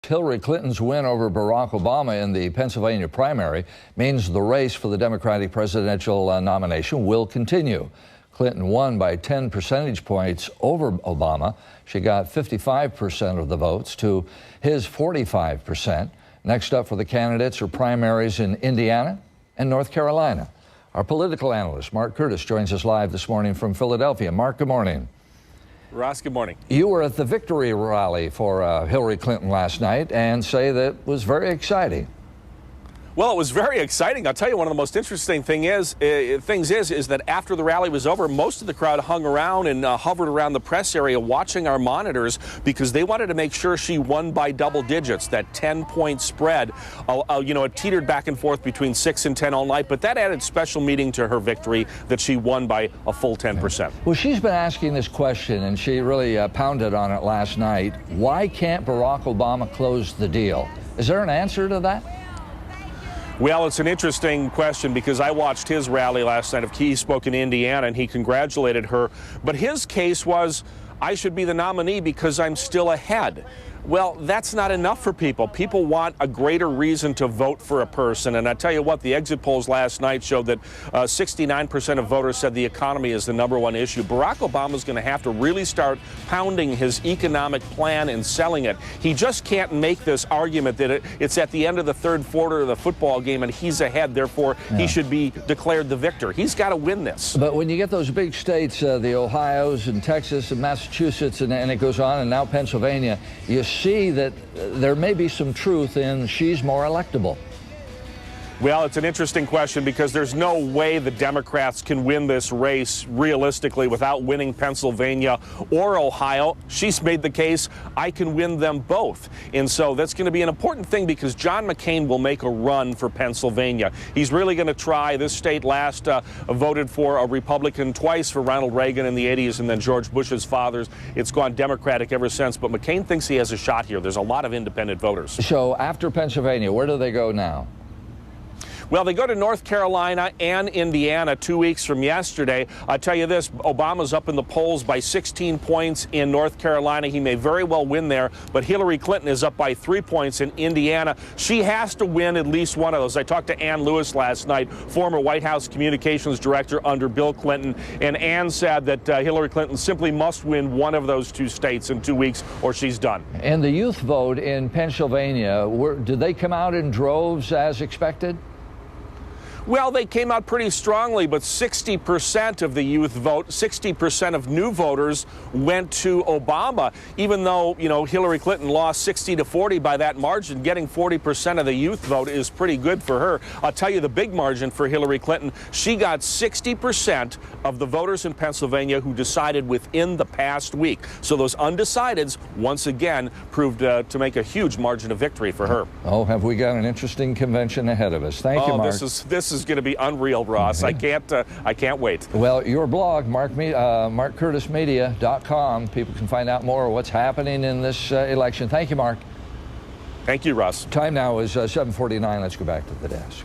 Hillary Clinton's win over Barack Obama in the Pennsylvania primary means the race for the Democratic presidential nomination will continue. Clinton won by 10 percentage points over Obama. She got 55% of the votes to his 45%. Next up for the candidates are primaries in Indiana and North Carolina. Our political analyst, Mark Curtis, joins us live this morning from Philadelphia. Mark, good morning. Ross, good morning. You were at the victory rally for Hillary Clinton last night and say that was very exciting. Well, it was very exciting. I'll tell you, one of the most interesting things is that after the rally was over, most of the crowd hung around and hovered around the press area watching our monitors because they wanted to make sure she won by double digits, that 10-point spread. It teetered back and forth between 6 and 10 all night, but that added special meaning to her victory that she won by a full 10%. Well, she's been asking this question, and she really pounded on it last night. Why can't Barack Obama close the deal? Is there an answer to that? Well, it's an interesting question because I watched his rally last night. He spoke in Indiana and he congratulated her. But his case was, I should be the nominee because I'm still ahead. Well, that's not enough for people. People want a greater reason to vote for a person. And I tell you what, the exit polls last night showed that 69% of voters said the economy is the #1 issue. Barack Obama's going to have to really start pounding his economic plan and selling it. He just can't make this argument that it's at the end of the third quarter of the football game and he's ahead, therefore he should be declared the victor. He's got to win this. But when you get those big states, the Ohios and Texas and Massachusetts, and it goes on, and now Pennsylvania, you see that there may be some truth in she's more electable. Well, it's an interesting question because there's no way the Democrats can win this race realistically without winning Pennsylvania or Ohio. She's made the case, I can win them both. And so that's going to be an important thing because John McCain will make a run for Pennsylvania. He's really going to try. This state last voted for a Republican twice for Ronald Reagan in the 80s and then George Bush's fathers. It's gone Democratic ever since. But McCain thinks he has a shot here. There's a lot of independent voters. So after Pennsylvania, where do they go now? Well, they go to North Carolina and Indiana 2 weeks from yesterday. I'll tell you this, Obama's up in the polls by 16 points in North Carolina. He may very well win there, but Hillary Clinton is up by 3 points in Indiana. She has to win at least one of those. I talked to Ann Lewis last night, former White House communications director under Bill Clinton, and Ann said that Hillary Clinton simply must win one of those two states in 2 weeks or she's done. And the youth vote in Pennsylvania, did they come out in droves as expected? Well, they came out pretty strongly, but 60% of the youth vote, 60% of new voters went to Obama. Even though, Hillary Clinton lost 60-40 by that margin, getting 40% of the youth vote is pretty good for her. I'll tell you the big margin for Hillary Clinton. She got 60% of the voters in Pennsylvania who decided within the past week. So those undecideds, once again, proved to make a huge margin of victory for her. Oh, have we got an interesting convention ahead of us. Thank you, Mark. This is going to be unreal, Ross. I can't wait. Well, your blog, MarkCurtisMedia.com. People can find out more of what's happening in this election. Thank you, Mark. Thank you, Russ. Time now is 7:49. Let's go back to the desk.